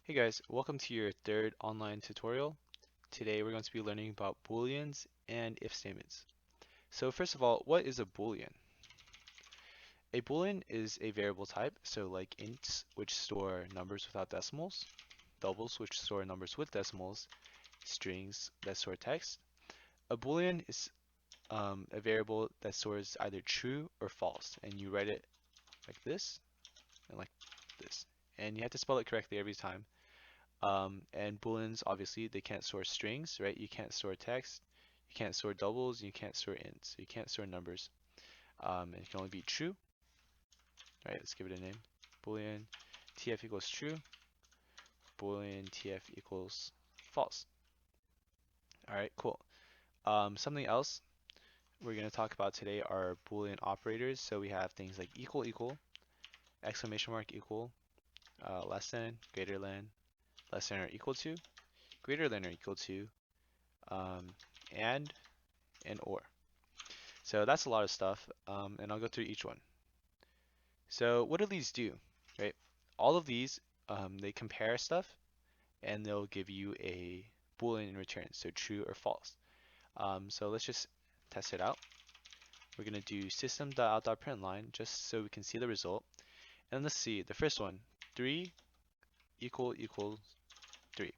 Hey guys, welcome to your third online tutorial. Today we're going to be learning about Booleans and if statements. So first of all, what is a Boolean? A Boolean is a variable type, so like ints which store numbers without decimals, doubles which store numbers with decimals, strings that store text. A Boolean is a variable that stores either true or false, and you write it like this and like this. And you have to spell it correctly every time. And Booleans, obviously, they can't store strings, right? You can't store text, you can't store doubles, you can't store ints, you can't store numbers. And it can only be true, right? Let's give it a name. Boolean tf equals true, Boolean tf equals false. All right, cool. Something else we're going to talk about today are Boolean operators. So we have things like equal, equal, exclamation mark equal, less than, greater than, less than or equal to, greater than or equal to, um, and or. So that's a lot of stuff, and I'll go through each one. So what do these do, right? All of these, they compare stuff, and they'll give you a Boolean in return, so true or false. So let's just test it out. We're gonna do system.out.println just so we can see the result. And let's see, the first one, 3 equals 3.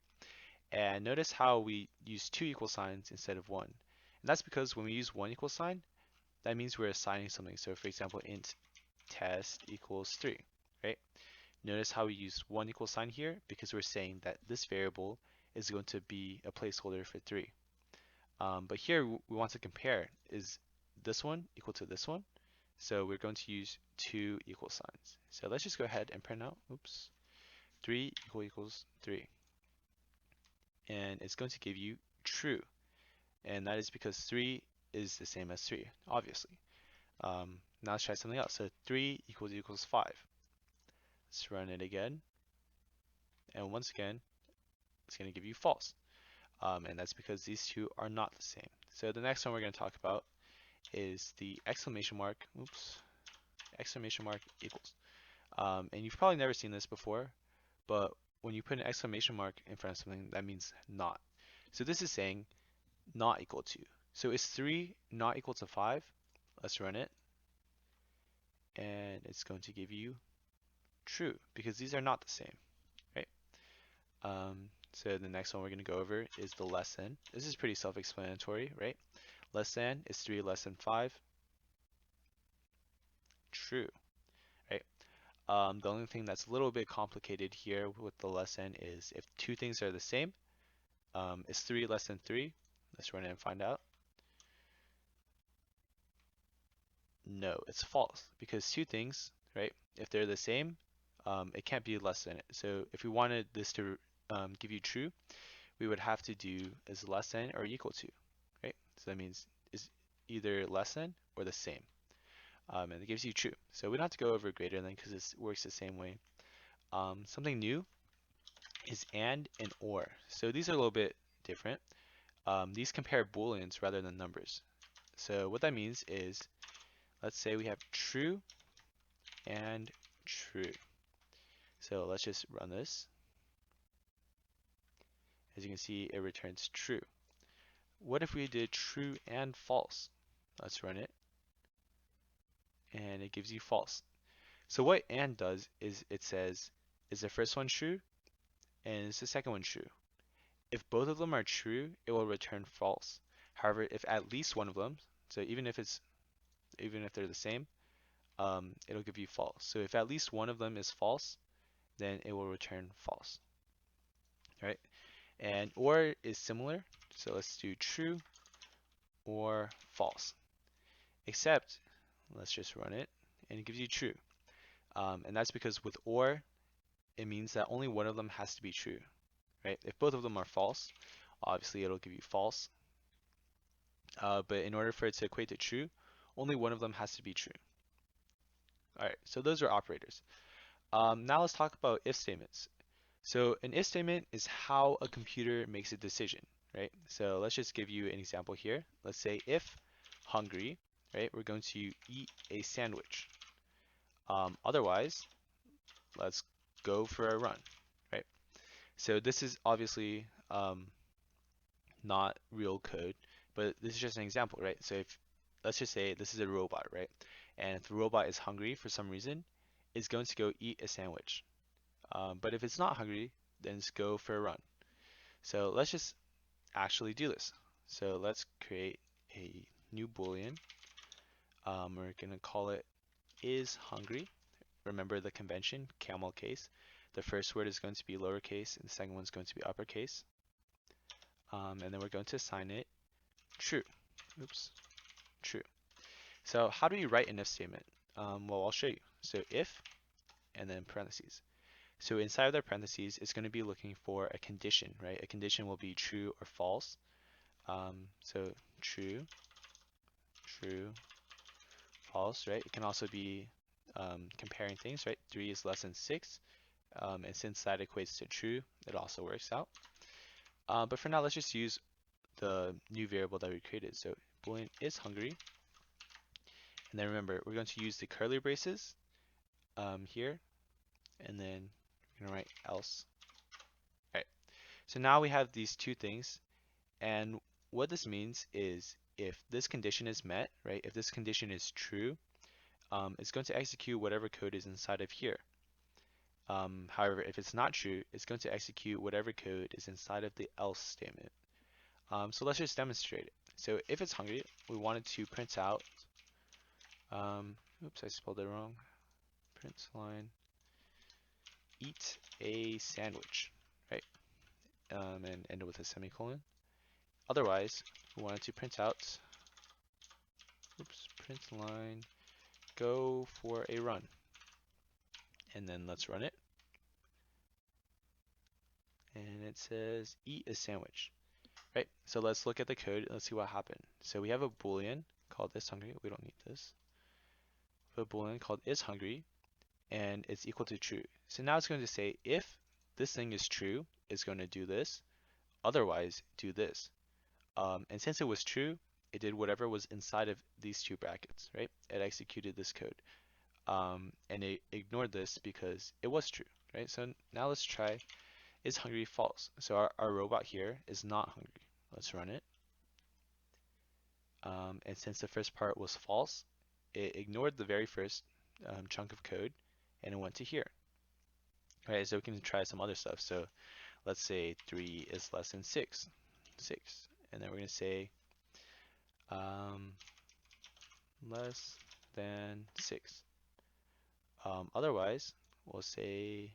And notice how we use two equal signs instead of one. And that's because when we use one equal sign, that means we're assigning something. So for example, int test equals 3, right? Notice how we use one equal sign here because we're saying that this variable is going to be a placeholder for 3. But here we want to compare. Is this one equal to this one? So we're going to use two equal signs. So let's just go ahead and print out, 3 equals 3. And it's going to give you true. And that is because 3 is the same as 3, obviously. Now let's try something else. So 3 equals 5. Let's run it again. And once again, it's going to give you false. And that's because these two are not the same. So the next one we're going to talk about is the exclamation mark, exclamation mark equals. And you've probably never seen this before, but when you put an exclamation mark in front of something, that means not. So this is saying not equal to. So is 3 not equal to 5? Let's run it. And it's going to give you true because these are not the same, right? So the next one we're going to go over is the less than. This is pretty self-explanatory, right? Less than is 3 less than 5. True, right? The only thing that's a little bit complicated here with the less than is if two things are the same, is 3 less than 3? Let's run it and find out. No, it's false because two things, right? If they're the same, it can't be less than it. So if we wanted this to give you true, we would have to do is less than or equal to, right? So that means is either less than or the same. And it gives you true. So we don't have to go over greater than because it works the same way. Something new is and or. So these are a little bit different. These compare Booleans rather than numbers. So what that means is, let's say we have true and true. So let's just run this. As you can see, it returns true. What if we did true and false? Let's run it. And it gives you false. So what and does is it says, is the first one true? And is the second one true? If both of them are true, it will return false. However, if at least one of them, so even if they're the same, it'll give you false. So if at least one of them is false, then it will return false. Right? And or is similar. So let's do true or false. Except, let's just run it, and it gives you true. And that's because with or, it means that only one of them has to be true. Right? If both of them are false, obviously it'll give you false. But in order for it to equate to true, only one of them has to be true. Alright, so those are operators. Now let's talk about if statements. So an if statement is how a computer makes a decision, right? So let's just give you an example here. Let's say if hungry, right, we're going to eat a sandwich. Otherwise, let's go for a run, right? So this is obviously not real code, but this is just an example, right? So if let's just say this is a robot, right? And if the robot is hungry for some reason, it's going to go eat a sandwich. But if it's not hungry, then it's go for a run. So let's just actually do this. So let's create a new Boolean. We're gonna call it is hungry. Remember the convention, camel case. The first word is going to be lowercase, and the second one is going to be uppercase. And then we're going to assign it true. Oops, true. So how do we write an if statement? Well, I'll show you. So if, and then parentheses. So inside of the parentheses, it's going to be looking for a condition, right? A condition will be true or false. So true, true, false, right? It can also be comparing things, right? 3 is less than 6. And since that equates to true, it also works out. But for now, let's just use the new variable that we created. So Boolean is hungry. And then remember, we're going to use the curly braces here. And then we're going to write else. All right. So now we have these two things. And what this means is if this condition is met, right? If this condition is true, it's going to execute whatever code is inside of here. However, if it's not true, it's going to execute whatever code is inside of the else statement. So let's just demonstrate it. So if it's hungry, we wanted to print out, oops, I spelled it wrong. Print line, eat a sandwich, right? And end it with a semicolon. Otherwise, we wanted to print out, oops, print line, go for a run. And then let's run it. And it says eat a sandwich. Right, so let's look at the code and let's see what happened. So we have a Boolean called is hungry. We don't need this. We have a Boolean called is hungry, and it's equal to true. So now it's going to say if this thing is true, it's going to do this. Otherwise, do this. And since it was true, it did whatever was inside of these two brackets, right? It executed this code. And it ignored this because it was true, right? So now let's try is hungry false. So our robot here is not hungry. Let's run it. And since the first part was false, it ignored the very first chunk of code and it went to here. All right, so we can try some other stuff. So let's say 3 is less than 6. 6. And then we're going to say less than 6. Otherwise, we'll say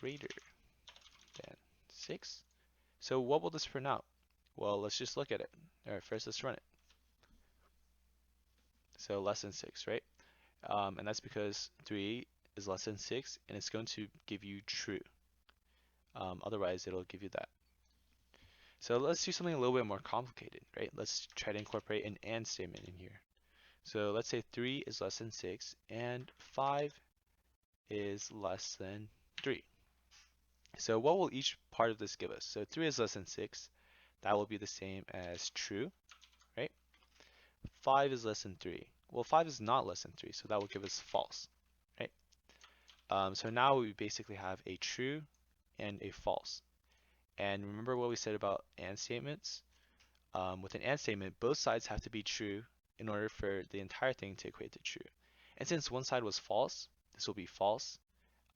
greater than 6. So what will this print out? Well, let's just look at it. All right, first let's run it. So less than 6, right? And that's because 3 is less than 6, and it's going to give you true. Otherwise, it'll give you that. So let's do something a little bit more complicated, right? Let's try to incorporate an AND statement in here. So let's say 3 is less than 6, and 5 is less than 3. So what will each part of this give us? So 3 is less than 6. That will be the same as true, right? 5 is less than 3. Well, 5 is not less than 3, so that will give us false, right? So now we basically have a true and a false. And remember what we said about AND statements? With an AND statement, both sides have to be true in order for the entire thing to equate to true. And since one side was false, this will be false.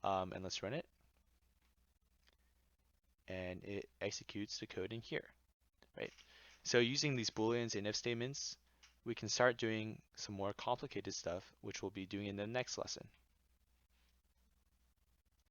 And let's run it. And it executes the code in here, right? So using these Booleans and if statements, we can start doing some more complicated stuff, which we'll be doing in the next lesson.